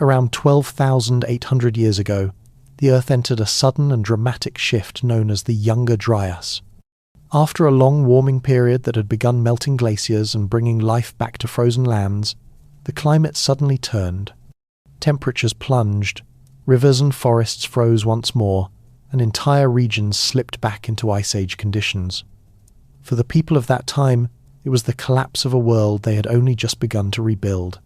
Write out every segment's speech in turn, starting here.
Around 12,800 years ago, the Earth entered a sudden and dramatic shift known as the Younger Dryas. After a long warming period that had begun melting glaciers and bringing life back to frozen lands, the climate suddenly turned. Temperatures plunged, rivers and forests froze once more, and entire regions slipped back into Ice Age conditions. For the people of that time, it was the collapse of a world they had only just begun to rebuild.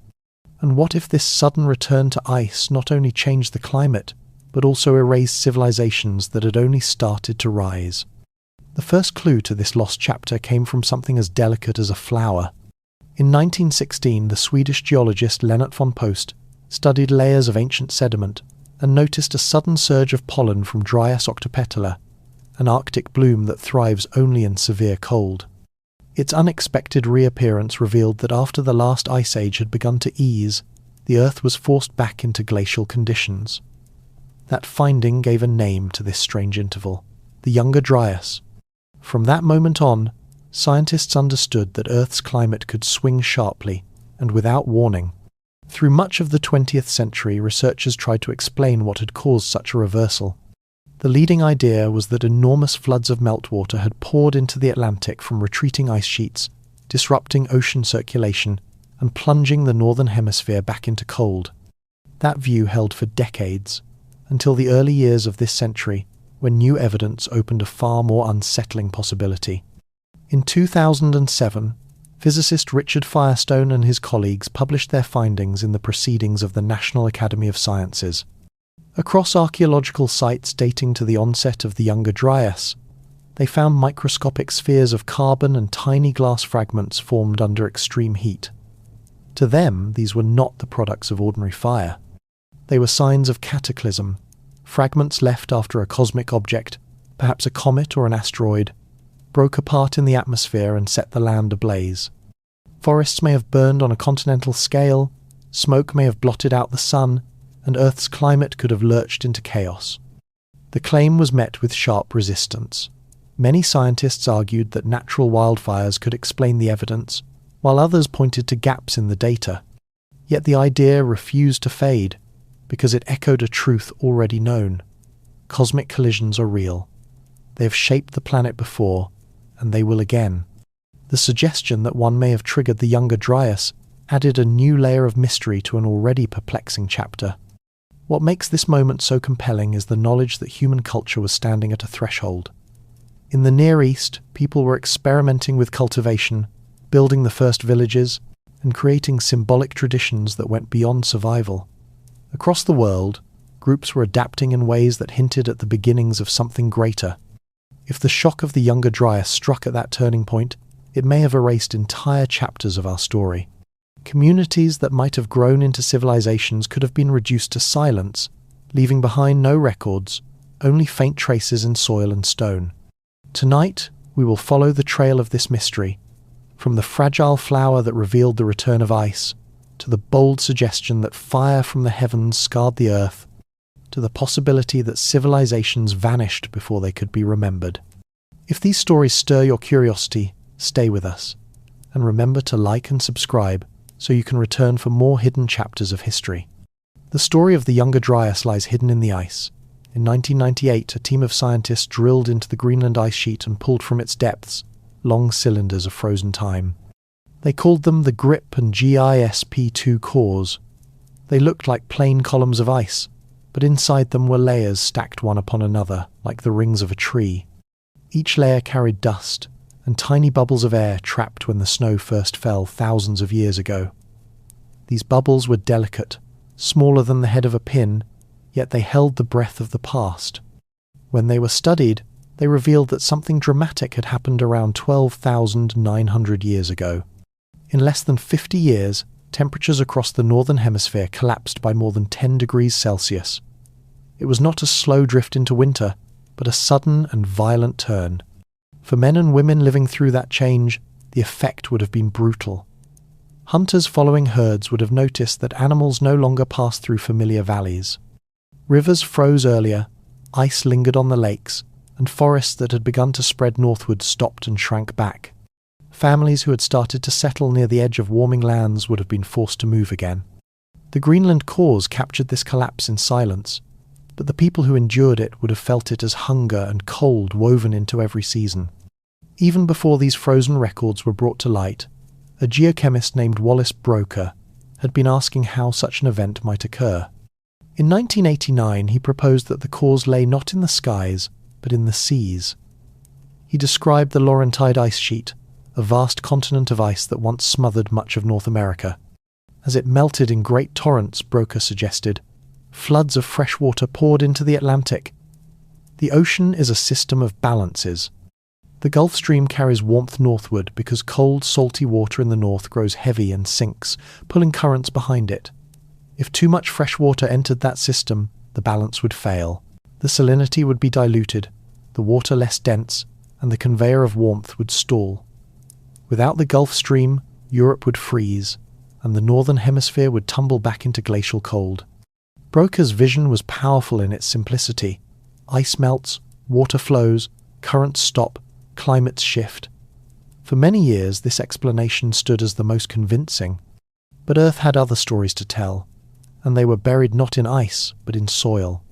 And what if this sudden return to ice not only changed the climate, but also erased civilizations that had only started to rise? The first clue to this lost chapter came from something as delicate as a flower. In 1916, the Swedish geologist Lennart von Post studied layers of ancient sediment and noticed a sudden surge of pollen from Dryas octopetala, an Arctic bloom that thrives only in severe cold. Its unexpected reappearance revealed that after the last ice age had begun to ease, the Earth was forced back into glacial conditions. That finding gave a name to this strange interval, the Younger Dryas. From that moment on, scientists understood that Earth's climate could swing sharply and without warning. Through much of the 20th century, researchers tried to explain what had caused such a reversal. The leading idea was that enormous floods of meltwater had poured into the Atlantic from retreating ice sheets, disrupting ocean circulation and plunging the northern hemisphere back into cold. That view held for decades, until the early years of this century, when new evidence opened a far more unsettling possibility. In 2007, physicist Richard Firestone and his colleagues published their findings in the Proceedings of the National Academy of Sciences. Across archaeological sites dating to the onset of the Younger Dryas, they found microscopic spheres of carbon and tiny glass fragments formed under extreme heat. To them, these were not the products of ordinary fire. They were signs of cataclysm, fragments left after a cosmic object, perhaps a comet or an asteroid, broke apart in the atmosphere and set the land ablaze. Forests may have burned on a continental scale, smoke may have blotted out the sun, and Earth's climate could have lurched into chaos. The claim was met with sharp resistance. Many scientists argued that natural wildfires could explain the evidence, while others pointed to gaps in the data. Yet the idea refused to fade, because it echoed a truth already known. Cosmic collisions are real. They have shaped the planet before, and they will again. The suggestion that one may have triggered the Younger Dryas added a new layer of mystery to an already perplexing chapter. What makes this moment so compelling is the knowledge that human culture was standing at a threshold. In the Near East, people were experimenting with cultivation, building the first villages, and creating symbolic traditions that went beyond survival. Across the world, groups were adapting in ways that hinted at the beginnings of something greater. If the shock of the Younger Dryas struck at that turning point, it may have erased entire chapters of our story. Communities that might have grown into civilizations could have been reduced to silence, leaving behind no records, only faint traces in soil and stone. Tonight, we will follow the trail of this mystery, from the fragile flower that revealed the return of ice, to the bold suggestion that fire from the heavens scarred the earth, to the possibility that civilizations vanished before they could be remembered. If these stories stir your curiosity, stay with us, and remember to like and subscribe so you can return for more hidden chapters of history. The story of the Younger Dryas lies hidden in the ice. In 1998, a team of scientists drilled into the Greenland ice sheet and pulled from its depths long cylinders of frozen time. They called them the GRIP and GISP2 cores. They looked like plain columns of ice, but inside them were layers stacked one upon another, like the rings of a tree. Each layer carried dust, and tiny bubbles of air trapped when the snow first fell thousands of years ago. These bubbles were delicate, smaller than the head of a pin, yet they held the breath of the past. When they were studied, they revealed that something dramatic had happened around 12,900 years ago. In less than 50 years, temperatures across the northern hemisphere collapsed by more than 10 degrees Celsius. It was not a slow drift into winter, but a sudden and violent turn. For men and women living through that change, the effect would have been brutal. Hunters following herds would have noticed that animals no longer passed through familiar valleys. Rivers froze earlier, ice lingered on the lakes, and forests that had begun to spread northward stopped and shrank back. Families who had started to settle near the edge of warming lands would have been forced to move again. The Greenland cores captured this collapse in silence, but the people who endured it would have felt it as hunger and cold woven into every season. Even before these frozen records were brought to light, a geochemist named Wallace Broecker had been asking how such an event might occur. In 1989, he proposed that the cores lay not in the skies, but in the seas. He described the Laurentide ice sheet, a vast continent of ice that once smothered much of North America. As it melted in great torrents, Broecker suggested, floods of fresh water poured into the Atlantic. The ocean is a system of balances. The Gulf Stream carries warmth northward because cold, salty water in the north grows heavy and sinks, pulling currents behind it. If too much fresh water entered that system, the balance would fail. The salinity would be diluted, the water less dense, and the conveyor of warmth would stall. Without the Gulf Stream, Europe would freeze, and the northern hemisphere would tumble back into glacial cold. Broecker's vision was powerful in its simplicity. Ice melts, water flows, currents stop, climates shift. For many years, this explanation stood as the most convincing. But Earth had other stories to tell, and they were buried not in ice, but in soil.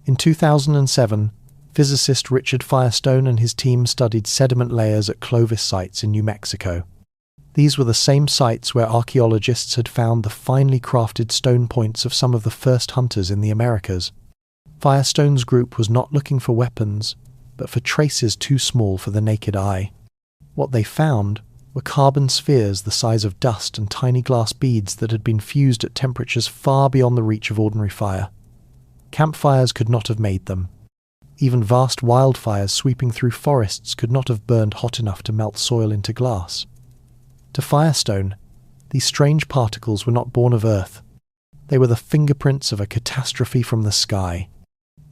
In 2007, physicist Richard Firestone and his team studied sediment layers at Clovis sites in New Mexico. These were the same sites where archaeologists had found the finely crafted stone points of some of the first hunters in the Americas. Firestone's group was not looking for weapons, but for traces too small for the naked eye. What they found were carbon spheres the size of dust and tiny glass beads that had been fused at temperatures far beyond the reach of ordinary fire. Campfires could not have made them. Even vast wildfires sweeping through forests could not have burned hot enough to melt soil into glass. To Firestone, these strange particles were not born of Earth. They were the fingerprints of a catastrophe from the sky.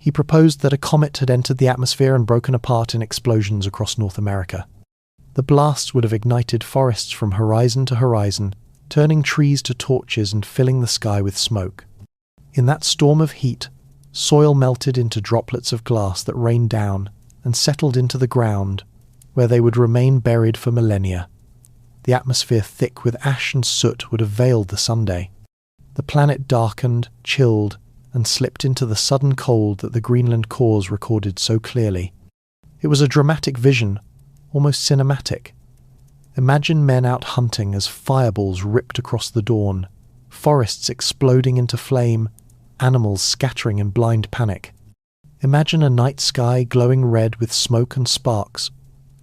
He proposed that a comet had entered the atmosphere and broken apart in explosions across North America. The blasts would have ignited forests from horizon to horizon, turning trees to torches and filling the sky with smoke. In that storm of heat, soil melted into droplets of glass that rained down and settled into the ground, where they would remain buried for millennia. The atmosphere thick with ash and soot would have veiled the Sunday. The planet darkened, chilled, and slipped into the sudden cold that the Greenland cores recorded so clearly. It was a dramatic vision, almost cinematic. Imagine men out hunting as fireballs ripped across the dawn, forests exploding into flame, animals scattering in blind panic. Imagine a night sky glowing red with smoke and sparks,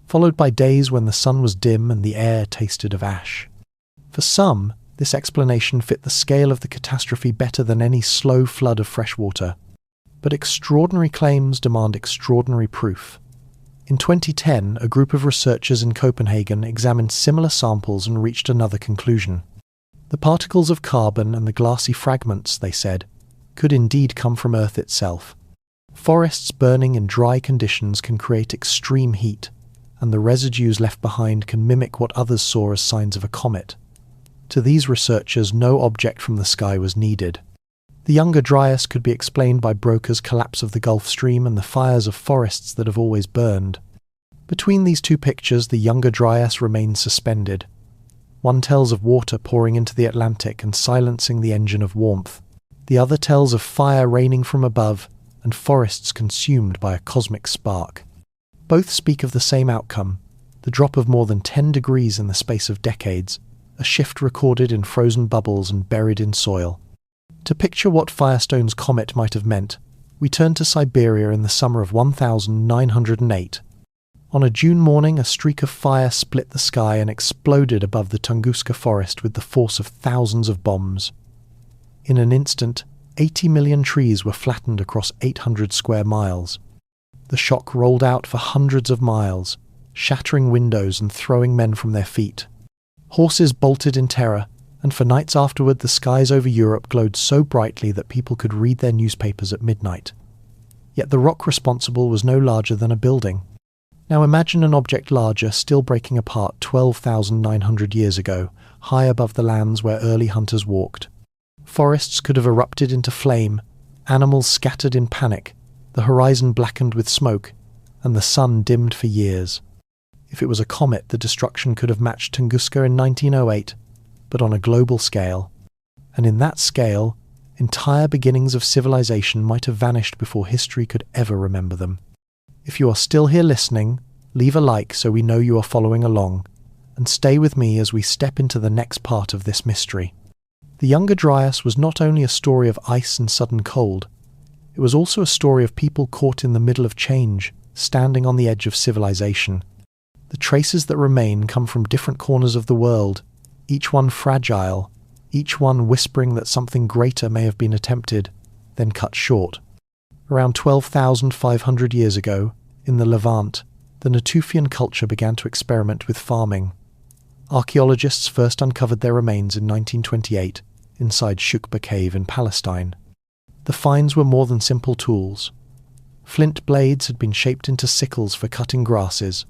followed by days when the sun was dim and the air tasted of ash. For some, this explanation fit the scale of the catastrophe better than any slow flood of fresh water. But extraordinary claims demand extraordinary proof. In 2010, a group of researchers in Copenhagen examined similar samples and reached another conclusion. The particles of carbon and the glassy fragments, they said, could indeed come from Earth itself. Forests burning in dry conditions can create extreme heat, and the residues left behind can mimic what others saw as signs of a comet. To these researchers, no object from the sky was needed. The Younger Dryas could be explained by Broecker's collapse of the Gulf Stream and the fires of forests that have always burned. Between these two pictures, the Younger Dryas remains suspended. One tells of water pouring into the Atlantic and silencing the engine of warmth. The other tells of fire raining from above and forests consumed by a cosmic spark. Both speak of the same outcome, the drop of more than 10 degrees in the space of decades, a shift recorded in frozen bubbles and buried in soil. To picture what Firestone's comet might have meant, we turn to Siberia in the summer of 1908. On a June morning, a streak of fire split the sky and exploded above the Tunguska forest with the force of thousands of bombs. In an instant, 80 million trees were flattened across 800 square miles. The shock rolled out for hundreds of miles, shattering windows and throwing men from their feet. Horses bolted in terror, and for nights afterward the skies over Europe glowed so brightly that people could read their newspapers at midnight. Yet the rock responsible was no larger than a building. Now imagine an object larger still breaking apart 12,900 years ago, high above the lands where early hunters walked. Forests could have erupted into flame, animals scattered in panic, the horizon blackened with smoke, and the sun dimmed for years. If it was a comet, the destruction could have matched Tunguska in 1908, but on a global scale. And in that scale, entire beginnings of civilization might have vanished before history could ever remember them. If you are still here listening, leave a like so we know you are following along, and stay with me as we step into the next part of this mystery. The Younger Dryas was not only a story of ice and sudden cold, it was also a story of people caught in the middle of change, standing on the edge of civilization. The traces that remain come from different corners of the world, each one fragile, each one whispering that something greater may have been attempted, then cut short. Around 12,500 years ago, in the Levant, the Natufian culture began to experiment with farming. Archaeologists first uncovered their remains in 1928 inside Shukba Cave in Palestine. The finds were more than simple tools. Flint blades had been shaped into sickles for cutting grasses.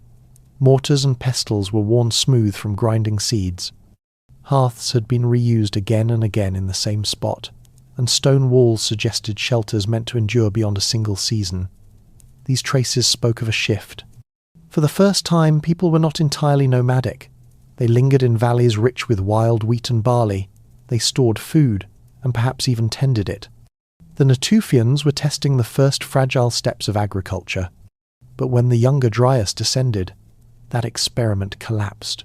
Mortars and pestles were worn smooth from grinding seeds. Hearths had been reused again and again in the same spot, and stone walls suggested shelters meant to endure beyond a single season. These traces spoke of a shift. For the first time, people were not entirely nomadic. They lingered in valleys rich with wild wheat and barley. They stored food, and perhaps even tended it. The Natufians were testing the first fragile steps of agriculture. But when the Younger Dryas descended, that experiment collapsed.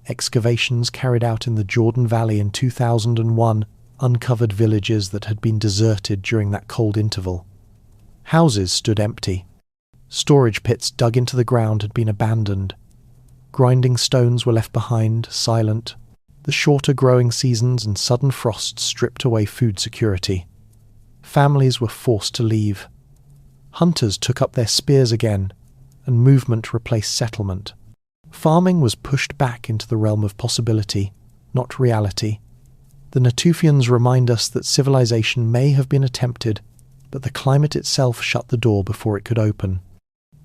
Excavations carried out in the Jordan Valley in 2001 uncovered villages that had been deserted during that cold interval. Houses stood empty. Storage pits dug into the ground had been abandoned. Grinding stones were left behind, silent. The shorter growing seasons and sudden frosts stripped away food security. Families were forced to leave. Hunters took up their spears again, and movement replaced settlement. Farming was pushed back into the realm of possibility, not reality. The Natufians remind us that civilization may have been attempted, but the climate itself shut the door before it could open.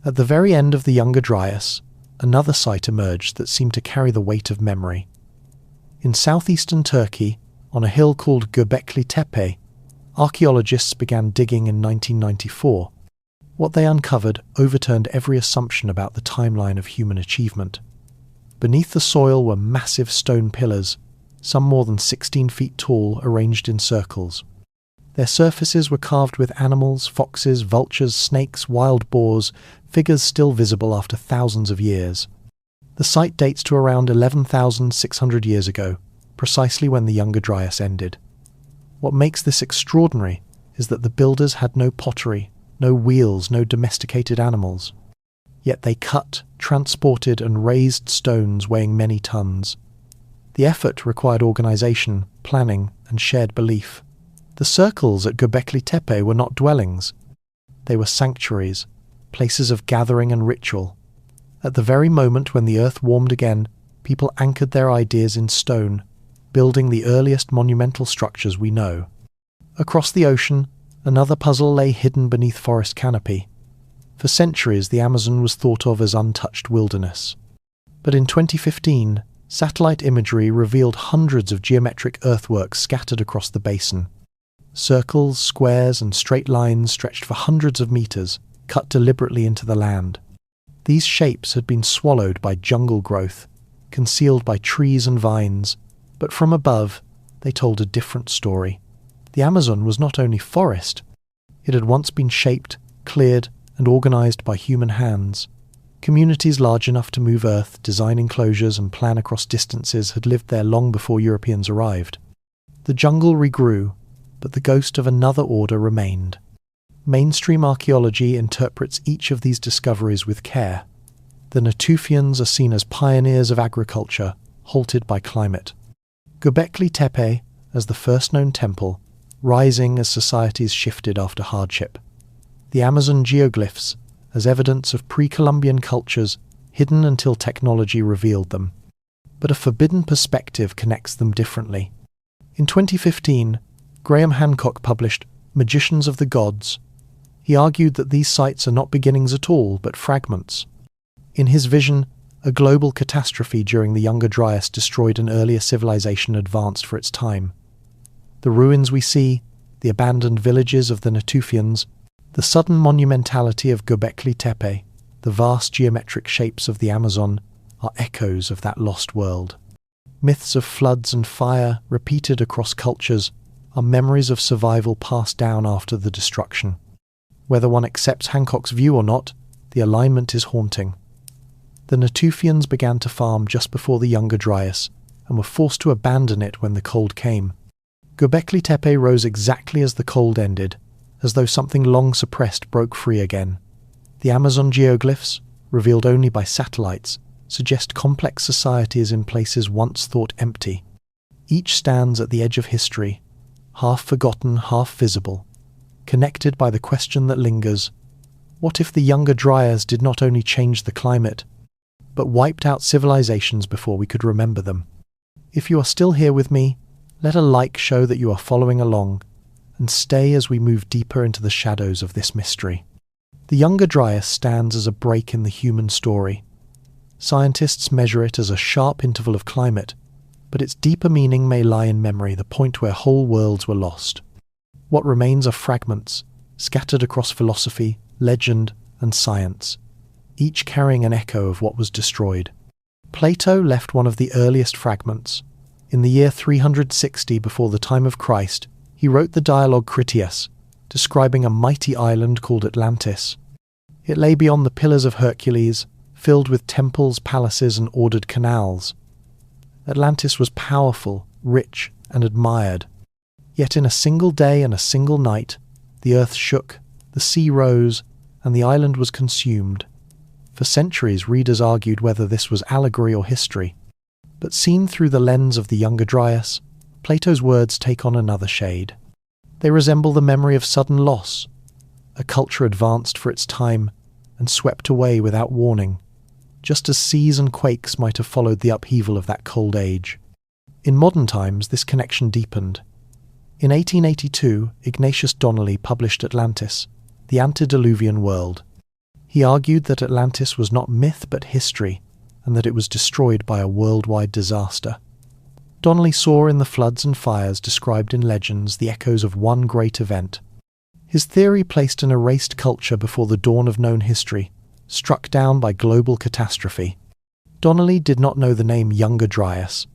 At the very end of the Younger Dryas, another site emerged that seemed to carry the weight of memory. In southeastern Turkey, on a hill called Göbekli Tepe, archaeologists began digging in 1994. What they uncovered overturned every assumption about the timeline of human achievement. Beneath the soil were massive stone pillars, some more than 16 feet tall, arranged in circles. Their surfaces were carved with animals, foxes, vultures, snakes, wild boars, figures still visible after thousands of years. The site dates to around 11,600 years ago, precisely when the Younger Dryas ended. What makes this extraordinary is that the builders had no pottery, no wheels, no domesticated animals. Yet they cut, transported and raised stones weighing many tons. The effort required organization, planning and shared belief. The circles at Göbekli Tepe were not dwellings. They were sanctuaries, places of gathering and ritual. At the very moment when the earth warmed again, people anchored their ideas in stone, building the earliest monumental structures we know. Across the ocean, another puzzle lay hidden beneath forest canopy. For centuries, the Amazon was thought of as untouched wilderness. But in 2015, satellite imagery revealed hundreds of geometric earthworks scattered across the basin. Circles, squares, and straight lines stretched for hundreds of meters, cut deliberately into the land. These shapes had been swallowed by jungle growth, concealed by trees and vines, but from above, they told a different story. The Amazon was not only forest, it had once been shaped, cleared, and organized by human hands. Communities large enough to move earth, design enclosures, and plan across distances had lived there long before Europeans arrived. The jungle regrew, but the ghost of another order remained. Mainstream archaeology interprets each of these discoveries with care. The Natufians are seen as pioneers of agriculture, halted by climate. Göbekli Tepe, as the first known temple, rising as societies shifted after hardship. The Amazon geoglyphs, as evidence of pre-Columbian cultures, hidden until technology revealed them. But a forbidden perspective connects them differently. In 2015, Graham Hancock published Magicians of the Gods. He argued that these sites are not beginnings at all, but fragments. In his vision, a global catastrophe during the Younger Dryas destroyed an earlier civilization advanced for its time. The ruins we see, the abandoned villages of the Natufians, the sudden monumentality of Göbekli Tepe, the vast geometric shapes of the Amazon, are echoes of that lost world. Myths of floods and fire, repeated across cultures, are memories of survival passed down after the destruction. Whether one accepts Hancock's view or not, the alignment is haunting. The Natufians began to farm just before the Younger Dryas, and were forced to abandon it when the cold came. Göbekli Tepe rose exactly as the cold ended, as though something long suppressed broke free again. The Amazon geoglyphs, revealed only by satellites, suggest complex societies in places once thought empty. Each stands at the edge of history, half forgotten, half visible, connected by the question that lingers: what if the Younger Dryas did not only change the climate, but wiped out civilizations before we could remember them? If you are still here with me, let a like show that you are following along, and stay as we move deeper into the shadows of this mystery. The Younger Dryas stands as a break in the human story. Scientists measure it as a sharp interval of climate, but its deeper meaning may lie in memory, the point where whole worlds were lost. What remains are fragments, scattered across philosophy, legend, and science, each carrying an echo of what was destroyed. Plato left one of the earliest fragments. In the year 360 before the time of Christ, he wrote the dialogue Critias, describing a mighty island called Atlantis. It lay beyond the Pillars of Hercules, filled with temples, palaces, and ordered canals. Atlantis was powerful, rich, and admired. Yet in a single day and a single night, the earth shook, the sea rose, and the island was consumed. For centuries, readers argued whether this was allegory or history. But seen through the lens of the Younger Dryas, Plato's words take on another shade. They resemble the memory of sudden loss, a culture advanced for its time and swept away without warning, just as seas and quakes might have followed the upheaval of that cold age. In modern times, this connection deepened. In 1882, Ignatius Donnelly published Atlantis, the Antediluvian World. He argued that Atlantis was not myth but history, and that it was destroyed by a worldwide disaster. Donnelly saw in the floods and fires described in legends the echoes of one great event. His theory placed an erased culture before the dawn of known history, struck down by global catastrophe. Donnelly did not know the name Younger Dryas,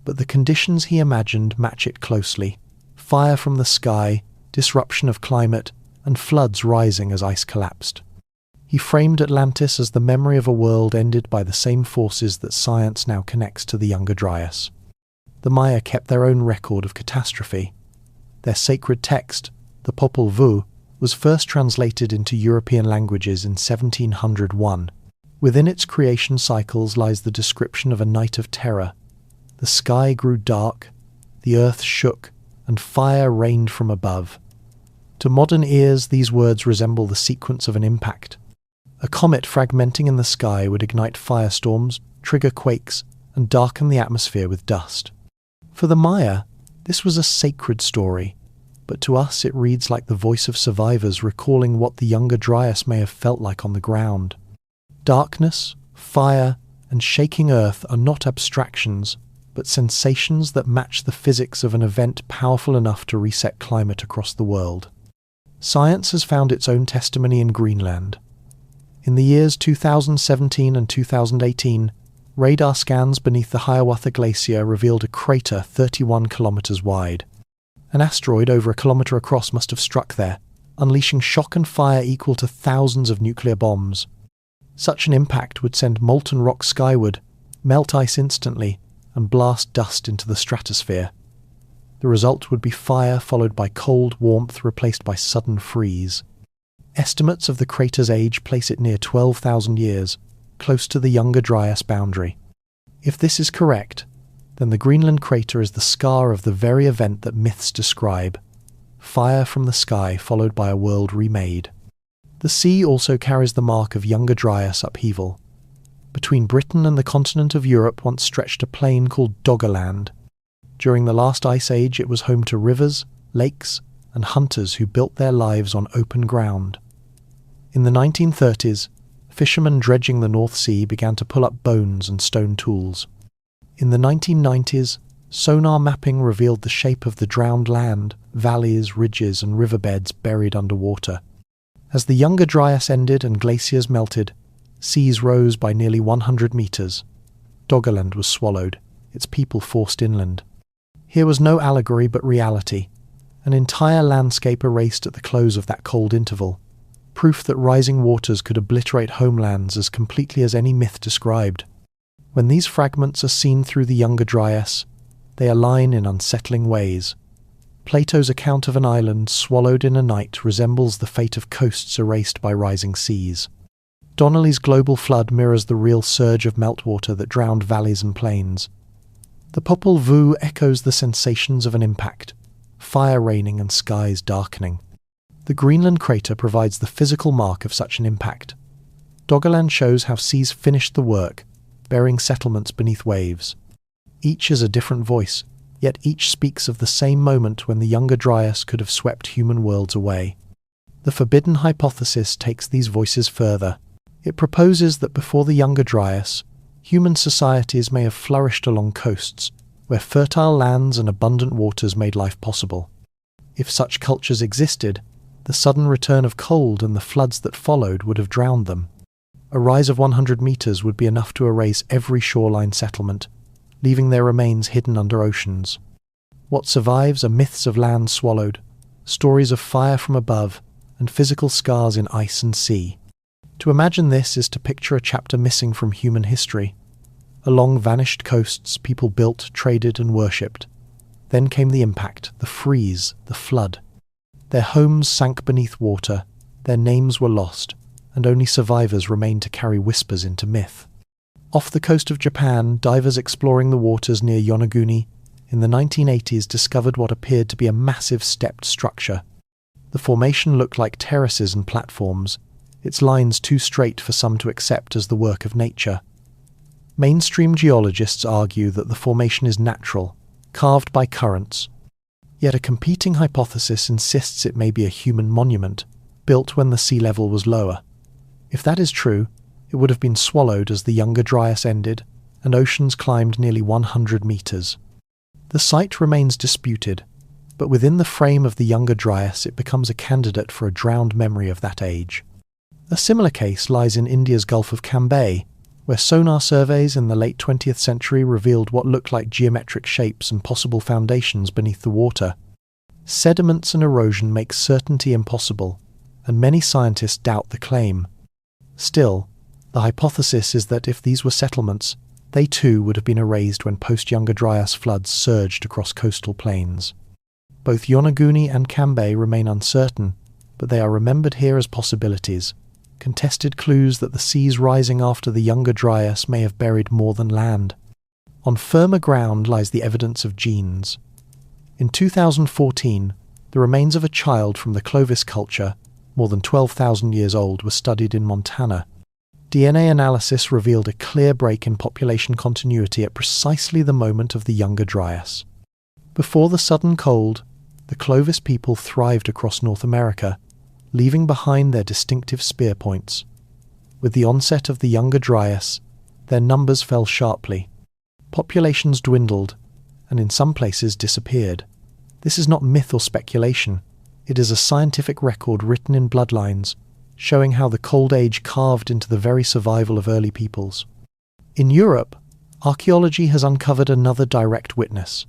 but the conditions he imagined match it closely: fire from the sky, disruption of climate, and floods rising as ice collapsed. He framed Atlantis as the memory of a world ended by the same forces that science now connects to the Younger Dryas. The Maya kept their own record of catastrophe. Their sacred text, the Popol Vuh, was first translated into European languages in 1701. Within its creation cycles lies the description of a night of terror. The sky grew dark, the earth shook, and fire rained from above. To modern ears, these words resemble the sequence of an impact. A comet fragmenting in the sky would ignite firestorms, trigger quakes, and darken the atmosphere with dust. For the Maya, this was a sacred story, but to us it reads like the voice of survivors recalling what the Younger Dryas may have felt like on the ground. Darkness, fire, and shaking earth are not abstractions, but sensations that match the physics of an event powerful enough to reset climate across the world. Science has found its own testimony in Greenland. In the years 2017 and 2018, radar scans beneath the Hiawatha Glacier revealed a crater 31 kilometers wide. An asteroid over a kilometer across must have struck there, unleashing shock and fire equal to thousands of nuclear bombs. Such an impact would send molten rock skyward, melt ice instantly, and blast dust into the stratosphere. The result would be fire followed by cold warmth replaced by sudden freeze. Estimates of the crater's age place it near 12,000 years, close to the Younger Dryas boundary. If this is correct, then the Greenland crater is the scar of the very event that myths describe: fire from the sky followed by a world remade. The sea also carries the mark of Younger Dryas upheaval. Between Britain and the continent of Europe once stretched a plain called Doggerland. During the last ice age it was home to rivers, lakes, and hunters who built their lives on open ground. In the 1930s, fishermen dredging the North Sea began to pull up bones and stone tools. In the 1990s, sonar mapping revealed the shape of the drowned land, valleys, ridges, and riverbeds buried underwater. As the Younger Dryas ended and glaciers melted, seas rose by nearly 100 meters. Doggerland was swallowed, its people forced inland. Here was no allegory but reality, an entire landscape erased at the close of that cold interval, proof that rising waters could obliterate homelands as completely as any myth described. When these fragments are seen through the Younger Dryas, they align in unsettling ways. Plato's account of an island swallowed in a night resembles the fate of coasts erased by rising seas. Donnelly's global flood mirrors the real surge of meltwater that drowned valleys and plains. The Popol Vuh echoes the sensations of an impact, fire raining and skies darkening. The Greenland crater provides the physical mark of such an impact. Doggerland shows how seas finished the work, burying settlements beneath waves. Each is a different voice, yet each speaks of the same moment when the Younger Dryas could have swept human worlds away. The forbidden hypothesis takes these voices further. It proposes that before the Younger Dryas, human societies may have flourished along coasts, where fertile lands and abundant waters made life possible. If such cultures existed, the sudden return of cold and the floods that followed would have drowned them. A rise of 100 meters would be enough to erase every shoreline settlement, leaving their remains hidden under oceans. What survives are myths of land swallowed, stories of fire from above, and physical scars in ice and sea. To imagine this is to picture a chapter missing from human history. Along vanished coasts, people built, traded, and worshipped. Then came the impact, the freeze, the flood. Their homes sank beneath water, their names were lost, and only survivors remained to carry whispers into myth. Off the coast of Japan, divers exploring the waters near Yonaguni in the 1980s discovered what appeared to be a massive stepped structure. The formation looked like terraces and platforms, its lines too straight for some to accept as the work of nature. Mainstream geologists argue that the formation is natural, carved by currents. Yet a competing hypothesis insists it may be a human monument, built when the sea level was lower. If that is true, it would have been swallowed as the Younger Dryas ended, and oceans climbed nearly 100 meters. The site remains disputed, but within the frame of the Younger Dryas it becomes a candidate for a drowned memory of that age. A similar case lies in India's Gulf of Cambay, where sonar surveys in the late 20th century revealed what looked like geometric shapes and possible foundations beneath the water. Sediments and erosion make certainty impossible, and many scientists doubt the claim. Still, the hypothesis is that if these were settlements, they too would have been erased when post-Younger Dryas floods surged across coastal plains. Both Yonaguni and Cambay remain uncertain, but they are remembered here as possibilities, contested clues that the seas rising after the Younger Dryas may have buried more than land. On firmer ground lies the evidence of genes. In 2014, the remains of a child from the Clovis culture, more than 12,000 years old, were studied in Montana. DNA analysis revealed a clear break in population continuity at precisely the moment of the Younger Dryas. Before the sudden cold, the Clovis people thrived across North America, leaving behind their distinctive spear points. With the onset of the Younger Dryas, their numbers fell sharply. Populations dwindled, and in some places disappeared. This is not myth or speculation. It is a scientific record written in bloodlines, showing how the Cold Age carved into the very survival of early peoples. In Europe, archaeology has uncovered another direct witness.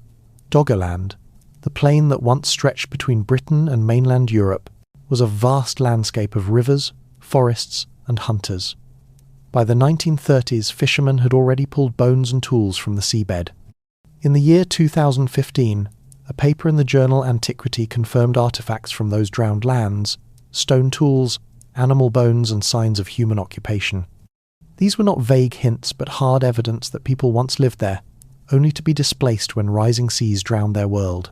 Doggerland, the plain that once stretched between Britain and mainland Europe, was a vast landscape of rivers, forests, and hunters. By the 1930s, fishermen had already pulled bones and tools from the seabed. In the year 2015, a paper in the journal Antiquity confirmed artifacts from those drowned lands, stone tools, animal bones, and signs of human occupation. These were not vague hints but hard evidence that people once lived there, only to be displaced when rising seas drowned their world.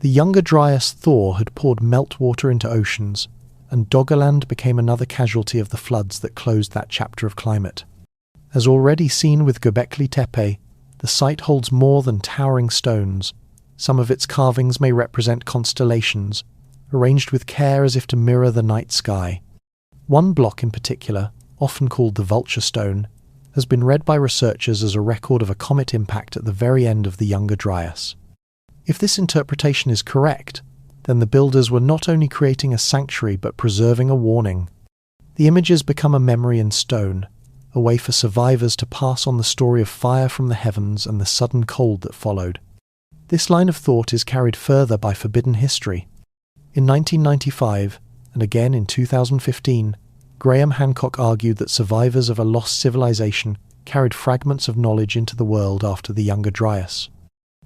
The Younger Dryas thaw had poured meltwater into oceans, and Doggerland became another casualty of the floods that closed that chapter of climate. As already seen with Göbekli Tepe, the site holds more than towering stones. Some of its carvings may represent constellations, arranged with care as if to mirror the night sky. One block in particular, often called the Vulture Stone, has been read by researchers as a record of a comet impact at the very end of the Younger Dryas. If this interpretation is correct, then the builders were not only creating a sanctuary but preserving a warning. The images become a memory in stone, a way for survivors to pass on the story of fire from the heavens and the sudden cold that followed. This line of thought is carried further by forbidden history. In 1995, and again in 2015, Graham Hancock argued that survivors of a lost civilization carried fragments of knowledge into the world after the Younger Dryas.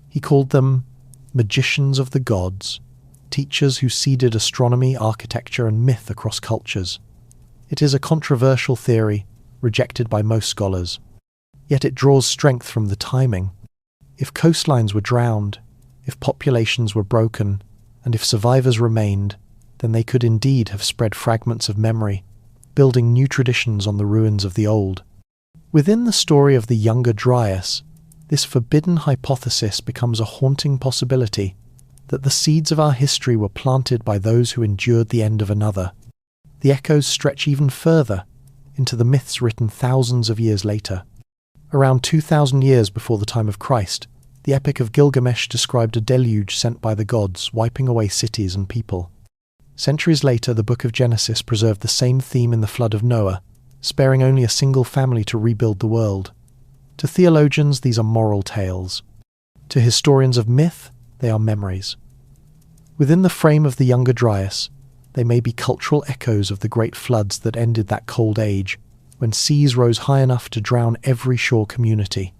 He called them magicians of the gods, teachers who seeded astronomy, architecture, and myth across cultures. It is a controversial theory, rejected by most scholars. Yet it draws strength from the timing. If coastlines were drowned, if populations were broken, and if survivors remained, then they could indeed have spread fragments of memory, building new traditions on the ruins of the old. Within the story of the Younger Dryas, this forbidden hypothesis becomes a haunting possibility, that the seeds of our history were planted by those who endured the end of another. The echoes stretch even further, into the myths written thousands of years later. Around 2,000 years before the time of Christ, the Epic of Gilgamesh described a deluge sent by the gods, wiping away cities and people. Centuries later, the Book of Genesis preserved the same theme in the flood of Noah, sparing only a single family to rebuild the world. To theologians, these are moral tales. To historians of myth, they are memories. Within the frame of the Younger Dryas, they may be cultural echoes of the great floods that ended that cold age, when seas rose high enough to drown every shore community.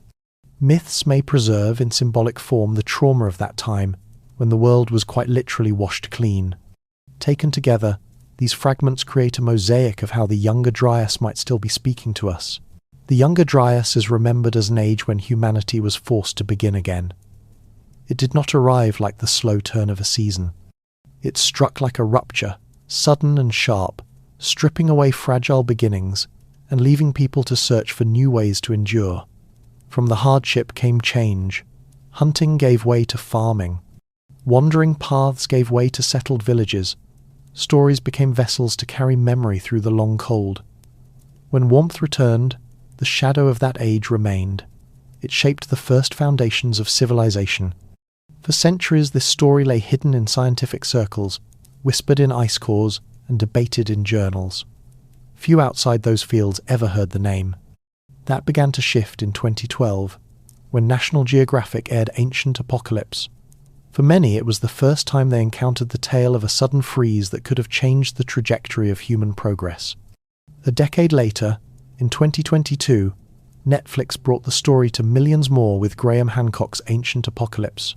Myths may preserve in symbolic form the trauma of that time, when the world was quite literally washed clean. Taken together, these fragments create a mosaic of how the Younger Dryas might still be speaking to us. The Younger Dryas is remembered as an age when humanity was forced to begin again. It did not arrive like the slow turn of a season. It struck like a rupture, sudden and sharp, stripping away fragile beginnings and leaving people to search for new ways to endure. From the hardship came change. Hunting gave way to farming. Wandering paths gave way to settled villages. Stories became vessels to carry memory through the long cold. When warmth returned, the shadow of that age remained. It shaped the first foundations of civilization. For centuries, this story lay hidden in scientific circles, whispered in ice cores, and debated in journals. Few outside those fields ever heard the name. That began to shift in 2012, when National Geographic aired Ancient Apocalypse. For many, it was the first time they encountered the tale of a sudden freeze that could have changed the trajectory of human progress. A decade later, in 2022, Netflix brought the story to millions more with Graham Hancock's Ancient Apocalypse.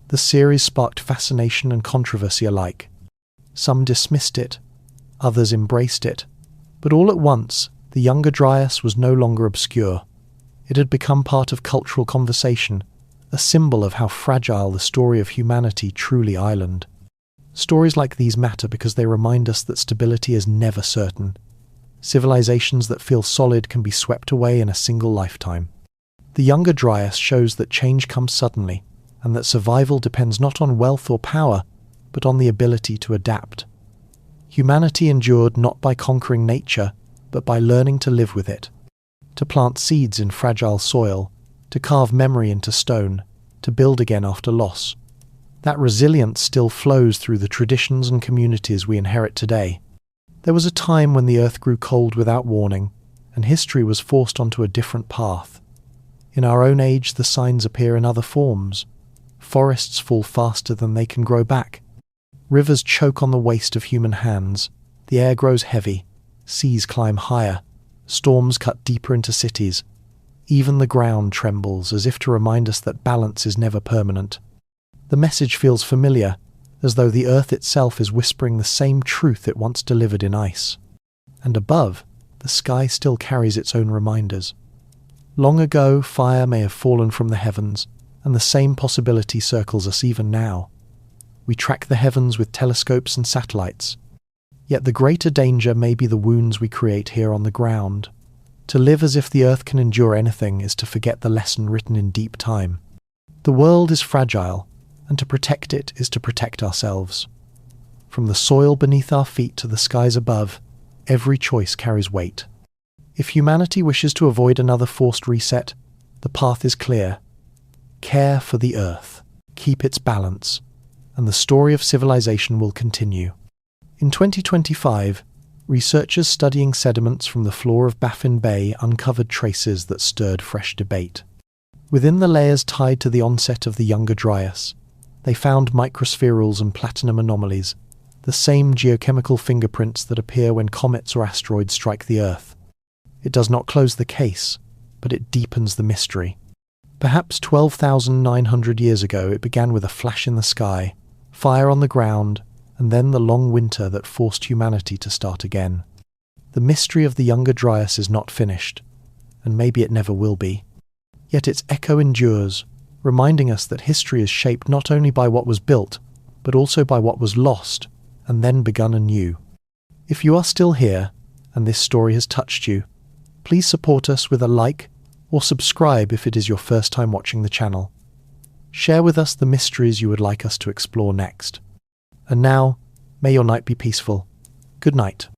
The series sparked fascination and controversy alike. Some dismissed it, others embraced it, but all at once, the Younger Dryas was no longer obscure. It had become part of cultural conversation, a symbol of how fragile the story of humanity truly island. Stories like these matter because they remind us that stability is never certain. Civilizations that feel solid can be swept away in a single lifetime. The Younger Dryas shows that change comes suddenly, and that survival depends not on wealth or power, but on the ability to adapt. Humanity endured not by conquering nature, but by learning to live with it, to plant seeds in fragile soil, to carve memory into stone, to build again after loss. That resilience still flows through the traditions and communities we inherit today. There was a time when the earth grew cold without warning, and history was forced onto a different path. In our own age, the signs appear in other forms. Forests fall faster than they can grow back. Rivers choke on the waste of human hands. The air grows heavy. Seas climb higher. Storms cut deeper into cities. Even the ground trembles, as if to remind us that balance is never permanent. The message feels familiar, as though the earth itself is whispering the same truth it once delivered in ice. And above, the sky still carries its own reminders. Long ago, fire may have fallen from the heavens, and the same possibility circles us even now. We track the heavens with telescopes and satellites. Yet the greater danger may be the wounds we create here on the ground. To live as if the earth can endure anything is to forget the lesson written in deep time. The world is fragile, and to protect it is to protect ourselves. From the soil beneath our feet to the skies above, every choice carries weight. If humanity wishes to avoid another forced reset, the path is clear. Care for the earth, keep its balance, and the story of civilization will continue. In 2025, researchers studying sediments from the floor of Baffin Bay uncovered traces that stirred fresh debate. Within the layers tied to the onset of the Younger Dryas, they found microspherules and platinum anomalies, the same geochemical fingerprints that appear when comets or asteroids strike the Earth. It does not close the case, but it deepens the mystery. Perhaps 12,900 years ago it began with a flash in the sky, fire on the ground, and then the long winter that forced humanity to start again. The mystery of the Younger Dryas is not finished, and maybe it never will be. Yet its echo endures, reminding us that history is shaped not only by what was built, but also by what was lost, and then begun anew. If you are still here, and this story has touched you, please support us with a like, or subscribe if it is your first time watching the channel. Share with us the mysteries you would like us to explore next. And now, may your night be peaceful. Good night.